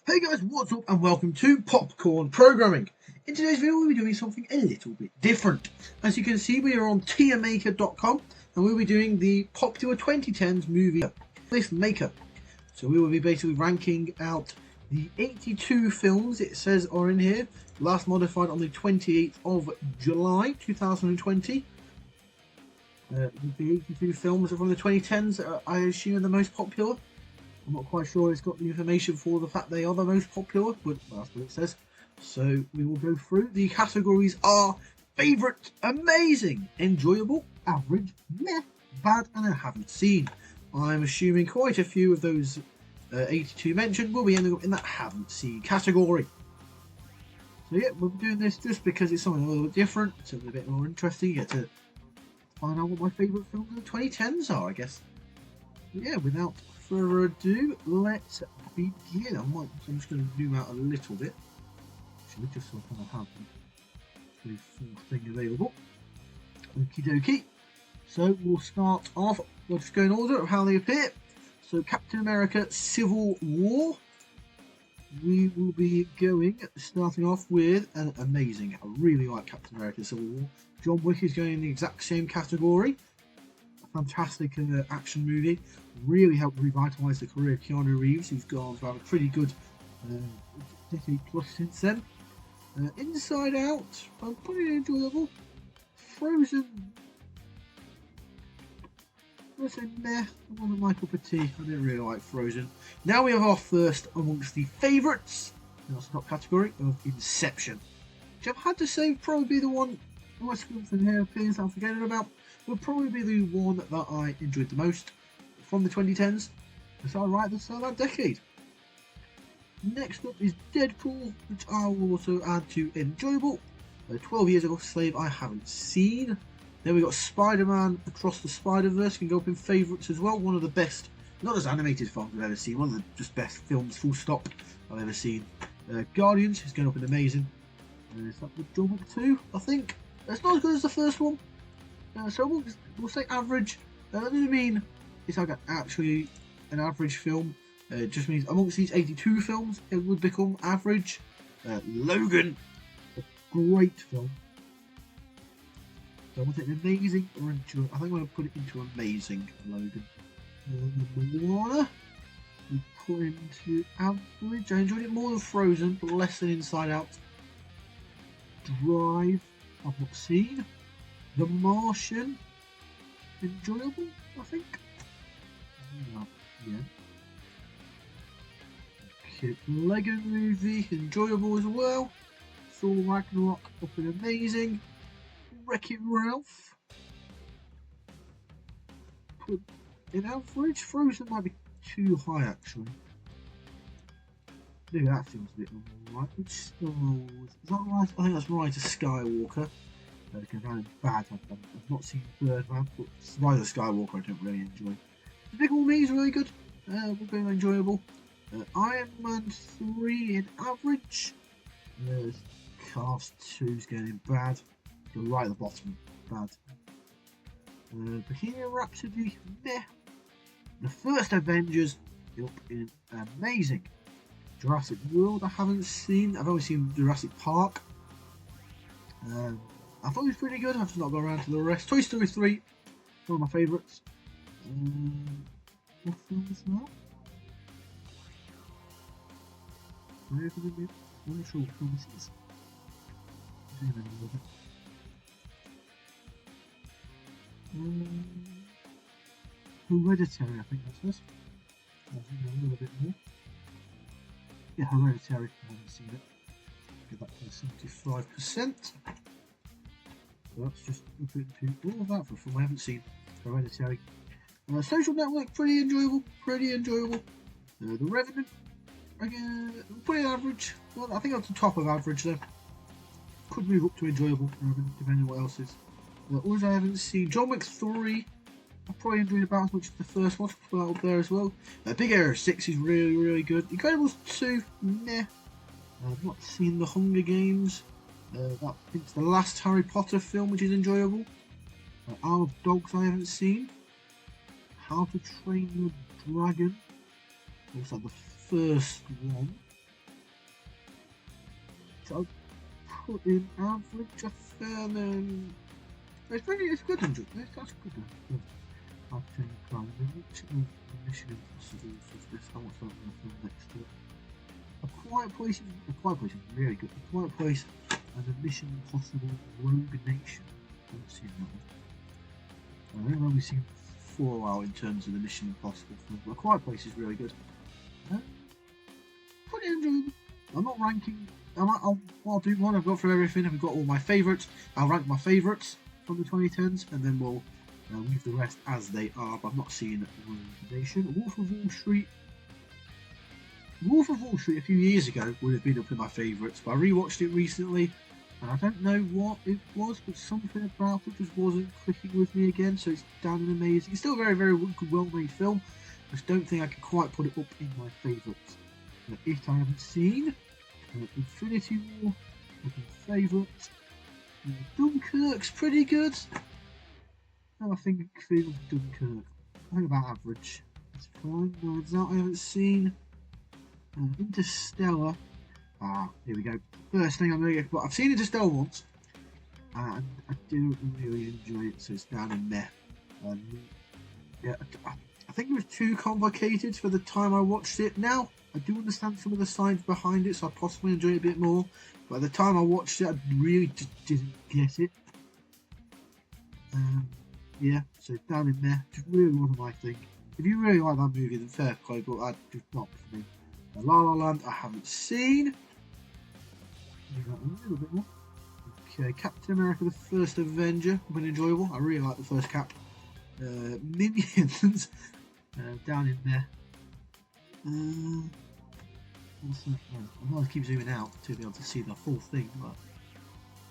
Hey guys, what's up and welcome to Popcorn Programming. In today's video we'll be doing something a little bit different. As you can see, we are on tiermaker.com and we'll be doing the popular 2010s movie list maker. So we will be basically ranking out the 82 films it says are in here, last modified on the 28th of July 2020. The 82 films are from the 2010s, I assume are the most popular. I'm not quite sure it's got the information for the fact they are the most popular, but that's what it says. So we will go through. The categories are favourite, amazing, enjoyable, average, meh, bad, and I haven't seen. I'm assuming quite a few of those 82 mentioned will be ending up in that haven't seen category. So yeah, we'll be doing this just because it's something a little bit different, something a bit more interesting. You get to find out what my favourite films of the 2010s are, I guess. Yeah, without further ado, let's begin. I'm just going to zoom out a little bit, actually, just so I kind of have the full thing available. Okie dokie. So we'll start off. We'll just go in order of how they appear. So Captain America: Civil War. We will be starting off with an amazing. I really like Captain America: Civil War. John Wick is going in the exact same category. Fantastic action movie, really helped revitalise the career of Keanu Reeves, who's gone to have a pretty good decade plus since then. Inside Out, pretty enjoyable. Frozen, let's say meh, it wasn't my cup of tea. I didn't really like Frozen. Now we have our first amongst the favourites, in our top category of Inception, which I've had to say probably be the one. My something here appears I'm forgetting about. Will probably be the one that I enjoyed the most from the 2010s. Is that right at the start of that decade? Next up is Deadpool, which I will also add to enjoyable. 12 Years Ago Slave I haven't seen. Then we got Spider-Man Across the Spider-Verse, can go up in favourites as well. One of the best, not as animated films I've ever seen, one of the just best films full stop I've ever seen. Guardians is going up in amazing. Is that the John Wick 2, I think? It's not as good as the first one. So we'll say average. That doesn't mean it's like actually an average film. It just means amongst these 82 films, it would become average. Logan, a great film. So I want it amazing or enjoy. I think I'm going to put it into amazing. Logan. Moana, we put into average. I enjoyed it more than Frozen, but less than Inside Out. Drive, I've not seen. The Martian, enjoyable, I think. Yeah. Okay. Lego Movie, enjoyable as well. Thor Ragnarok, up and amazing. Wreck-It Ralph, put in average. Frozen might be too high actually. Maybe that feels a bit alright. Which Star Wars? Is that right? I think that's Rise of Skywalker. Because I'm bad. I've not seen Birdman, but Rise of Skywalker I don't really enjoy. Despicable Me is really good. We're going enjoyable. Iron Man 3 in average. Cast 2 is getting bad. Go right at the bottom. Bad. Bohemian Rhapsody, meh. The first Avengers up in amazing. Jurassic World I haven't seen. I've only seen Jurassic Park. I thought it was pretty good. I've just not gone around to the rest. Toy Story 3, one of my favourites. What film is that? I'm not sure what film this is. Hereditary, I think that's this. I think a little bit more. Yeah, Hereditary, I haven't seen it. Get that to 75%. So that's just looking into all of that for a film I haven't seen. Hereditary. Social Network, pretty enjoyable. The Revenant, again, pretty average. Well, I think that's the top of average though. Could move up to enjoyable, depending on what else is. Others I haven't seen. John Wick 3, I probably enjoyed about as much as the first one. Put that up there as well. Big Hero 6 is really good. Incredibles 2, meh. I've not seen The Hunger Games. I think it's the last Harry Potter film, which is enjoyable. Isle of Dogs I haven't seen. How to Train Your Dragon. Looks like the first one. I'll put in average. I found it's good. That's good. I'll take Prime. Mission Impossible for this. I want to film next to it. A Quiet Place is really good. A Quiet Place and a Mission Impossible Rogue Nation. I haven't seen that one. I think I've only seen 4 out in terms of the Mission Impossible film. But A Quiet Place is really good. Pretty enjoyable. I'm not ranking. I'll do one. I've got through everything. I've got all my favourites. I'll rank my favourites from the 2010s, and then we'll leave the rest as they are. But I've not seen Rogue Nation. Wolf of Wall Street. Wolf of Wall Street a few years ago would have been up in my favourites, but I rewatched it recently, and I don't know what it was, but something about it just wasn't clicking with me again. So it's down and amazing. It's still a very, very good, well-made film. I just don't think I can quite put it up in my favourites. It I haven't seen. Infinity War, my favourite. Dunkirk's pretty good. How I think I feel of Dunkirk. I think about average. It's fine. Words Out I haven't seen. Interstellar. Here we go. First thing I'm going to get, but I've seen Interstellar once, and I didn't really enjoy it, so it's down in there. Yeah, I think it was too complicated for the time I watched it. Now I do understand some of the science behind it, so I possibly enjoy it a bit more. But at the time I watched it, I really just didn't get it. Yeah, so it's down in there. Just really wasn't my thing. If you really like that movie, then fair play, but that's just not for me. La La Land I haven't seen. A little bit more. Okay, Captain America: The First Avenger, been enjoyable. I really like the first Cap. Minions down in there. What's that? I know I keep zooming out to be able to see the full thing, but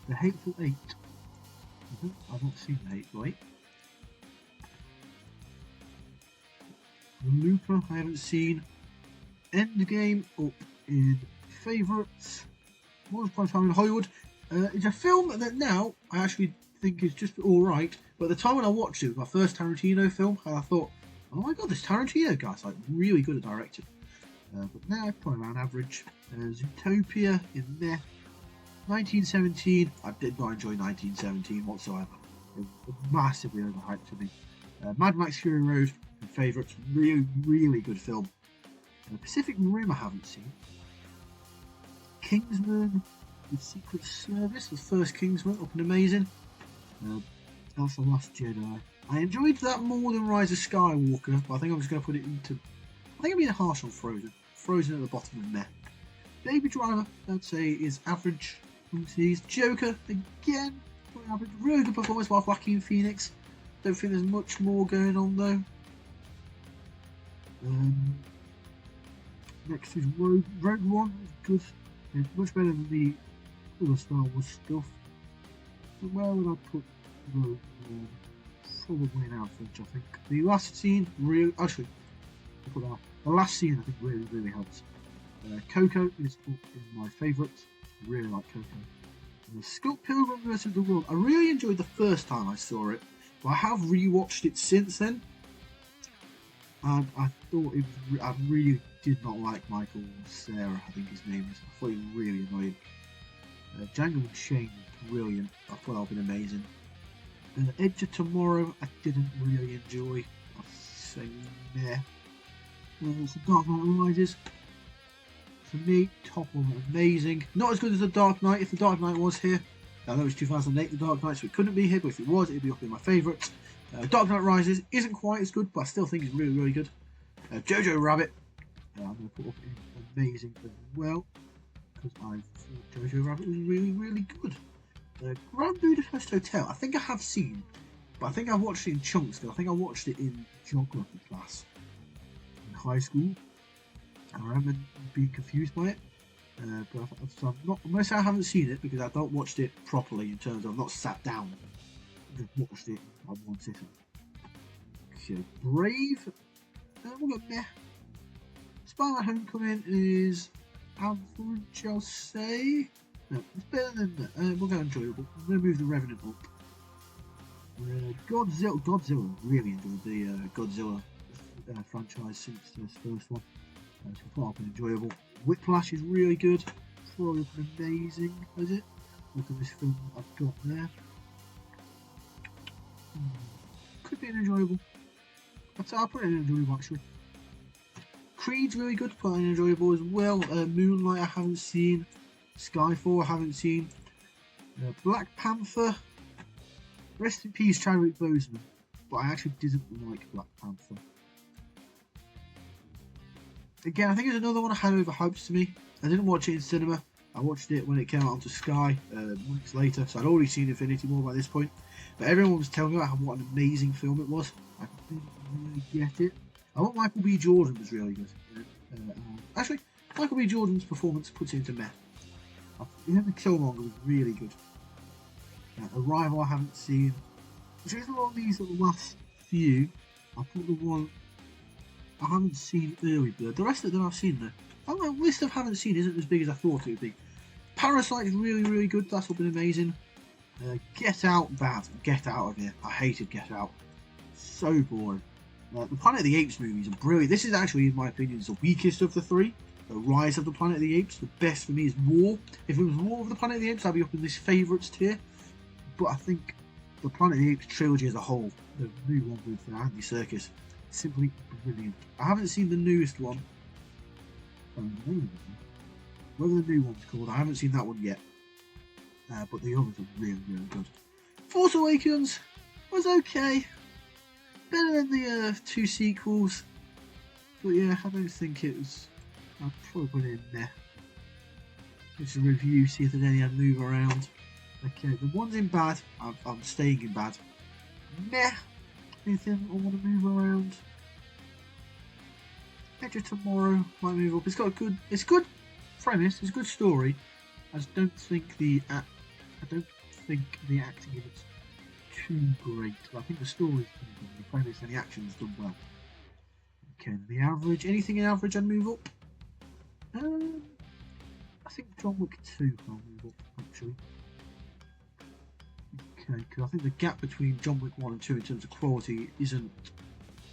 The Hateful Eight. I've not seen The Hateful Eight. Looper I haven't seen. Endgame up in favourites. Once Upon a Time in Hollywood. It's a film that now I actually think is just alright, but at the time when I watched it, it was my first Tarantino film, and I thought, oh my god, this Tarantino guy's like really good at directing. But now it's probably around average. Zootopia in there. 1917, I did not enjoy 1917 whatsoever. It was massively overhyped to me. Mad Max Fury Road, my favourites, really, really good film. Pacific Rim I haven't seen. Kingsman, The Secret Service, the first Kingsman, up and amazing. That's The Last Jedi. I enjoyed that more than Rise of Skywalker, but I think I'm just going to put it into... I think I'm being harsh on Frozen. Frozen at the bottom of there. Baby Driver, I'd say, is average. Joker, again, average. Really good performance by Joaquin Phoenix. Don't think there's much more going on though. Next is Rogue One, is good. It's much better than the other Star Wars stuff. So where would I put Rogue One? Probably an average, I think. The last scene really, actually, I'll put that. The last scene I think really, really helps. Coco is up in my favourites. Really like Coco. Scott Pilgrim vs. the World. I really enjoyed the first time I saw it, but I have rewatched it since then. And I thought it was, I really did not like Michael Cera, I think his name is. I thought he was really annoying. Django Unchained was brilliant. I thought that would have been amazing. Edge of Tomorrow I didn't really enjoy. I'll say meh. So Dark Knight Rises. For me, top one, amazing. Not as good as The Dark Knight. If The Dark Knight was here, I know it's 2008 The Dark Knight, so it couldn't be here, but if it was, it'd be up in my favourites. Dark Knight Rises isn't quite as good, but I still think it's really, really good. Jojo Rabbit, I'm going to put up in amazing as well, because I thought Jojo Rabbit was really, really good. Grand Budapest Hotel, I think I have seen, but I think I've watched it in chunks, because I think I watched it in geography class in high school. I remember being confused by it, but so I'm not. Most I haven't seen it because I've not watched it properly in terms of I've not sat down and just watched it on one sitting. Okay, Brave. We'll go meh. Spider-Man Homecoming is average, I'll say. No, it's better than that. We'll go enjoyable. I'm going to move the Revenant up. Godzilla. Really enjoyed the Godzilla franchise since this first one. So far, been enjoyable. Whiplash is really good. probably amazing, is it? Look at this film I've got there. Could be an enjoyable. I'll put it in enjoyable actually. Creed's really good, but enjoyable as well. Moonlight I haven't seen. Skyfall I haven't seen. Black Panther. Rest in peace, Chadwick Boseman. But I actually didn't like Black Panther. Again, I think it's another one I had overhyped to me. I didn't watch it in cinema. I watched it when it came out onto Sky months later, so I'd already seen Infinity War by this point. But everyone was telling me about what an amazing film it was. I didn't really get it. I thought Michael B. Jordan was really good. Actually, Michael B. Jordan's performance puts it into meh. Killmonger was really good. Arrival I haven't seen. Which is a lot of these are the last few. I put the one I haven't seen Early Bird. The rest of them I've seen though. The list of haven't seen isn't as big as I thought it would be. Parasite is really, really good. That's all been amazing. Get Out, bad. Get Out of here. I hated Get Out. So boring. The Planet of the Apes movies are brilliant. This is actually, in my opinion, the weakest of the three. Rise of the Planet of the Apes. The best for me is War. If it was War of the Planet of the Apes, I'd be up in this favourites tier. But I think the Planet of the Apes trilogy as a whole, the new one with Andy Serkis, simply brilliant. I haven't seen the newest one. Whatever the new one's called, I haven't seen that one yet. But the others are really, really good. Force Awakens was okay. Better than the two sequels. But yeah, I don't think it was. I'll probably put it in there. Just a review, see if there's any I move around. Okay, the one's in bad. I'm staying in bad. Meh. Anything I want to move around? Edge of Tomorrow might move up. It's got a good. It's good premise. It's a good story. I just don't think the acting in it's too great. But I think the story's pretty good. The premise and the action's done well. Okay, the average. Anything in average I'd move up? I think John Wick 2 I'll move up actually. Okay, because I think the gap between John Wick 1 and 2 in terms of quality isn't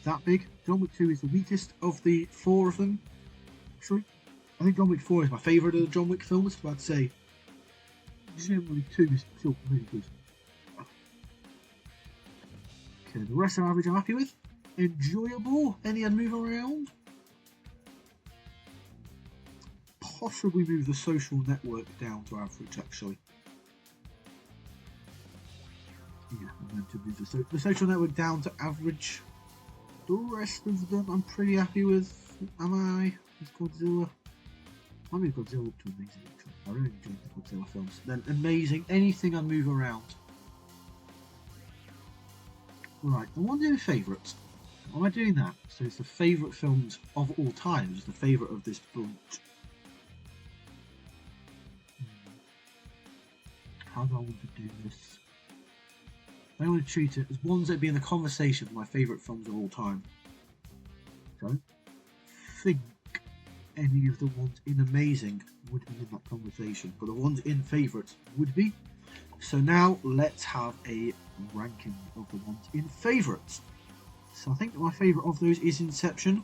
that big. John Wick 2 is the weakest of the four of them. Actually, I think John Wick 4 is my favourite of the John Wick films, but I'd say John Wick 2 is still really good. Okay, the rest of average I'm happy with. Enjoyable. Any I'd move around? Possibly move the Social Network down to average actually. Yeah, I'm going to move the Social Network down to average. The rest of them I'm pretty happy with. Am I? It's Godzilla. I move Godzilla up to amazing actually. I really enjoyed the Godzilla films. Then amazing. Anything I move around. Right, the ones in favourites. Why am I doing that? So it's the favourite films of all time. It's the favourite of this bunch. How do I want to do this? I want to treat it as ones that be in the conversation for my favourite films of all time. Don't think any of the ones in amazing would be in that conversation, but the ones in favourites would be. So now let's have a ranking of the ones in favourites. So I think my favourite of those is Inception.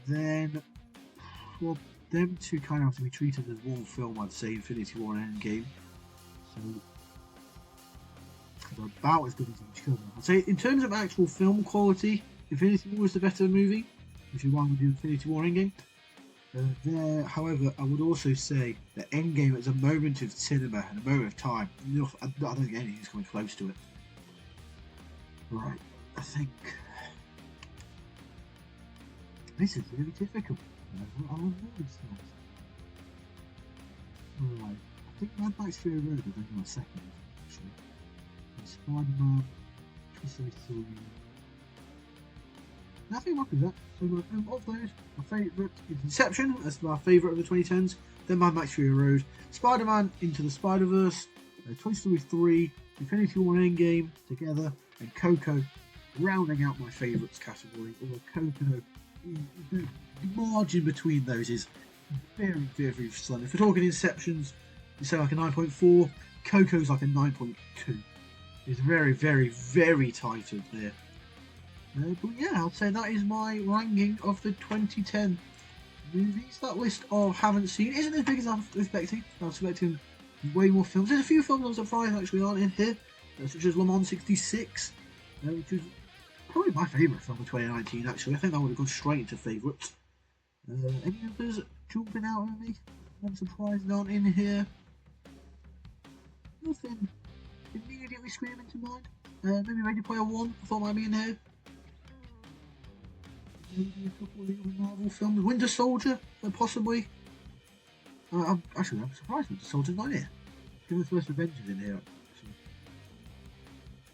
Then, well, them two kind of have to be treated as one film, I'd say Infinity War and Endgame. So they're about as good as each other. I'd say in terms of actual film quality, Infinity War is the better movie, which is why we do Infinity War Endgame. However, I would also say that Endgame is a moment of cinema and a moment of time. I don't think anything's coming close to it. Right, I think this is really difficult. I love these films. Right, I think Mad Max Fury Road is only my second, actually. And Spider-Man, Toy Story 3. Nothing wrong with that. So of those, my favourite is Inception, that's my favourite of the 2010s. Then Mad Max Fury Road, Spider-Man Into the Spider-Verse, Toy Story 3, Infinity War Endgame together, and Coco rounding out my favourites category. Although Coco, the margin between those is very, very, very slim. If we're talking Inceptions, you say like a 9.4, Coco's like a 9.2. It's very, very, very tight up there. But yeah, I'll say that is my ranking of the 2010 movies. That list of haven't seen isn't as big as I was expecting. I was expecting way more films. There's a few films I'm surprised actually aren't in here, such as Le Mans '66, which was probably my favourite film of 2019 actually. I think that would have gone straight into favourites. Any others jumping out at me? I'm surprised aren't in here. Nothing immediately screaming to mind. Maybe Ready Player One, I thought might be in here. Maybe a couple of the other Marvel films. Winter Soldier, possibly. I'm surprised Winter Soldier's not here. Given the first Avengers in here,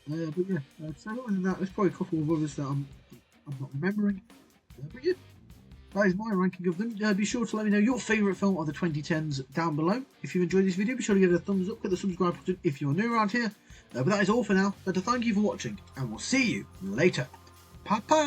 actually. But yeah, so other than that, there's probably a couple of others that I'm not remembering. But yeah, that is my ranking of them. Be sure to let me know your favourite film of the 2010s down below. If you enjoyed this video, be sure to give it a thumbs up, hit the subscribe button if you're new around here. But that is all for now. So to thank you for watching, and we'll see you later. Pop pop!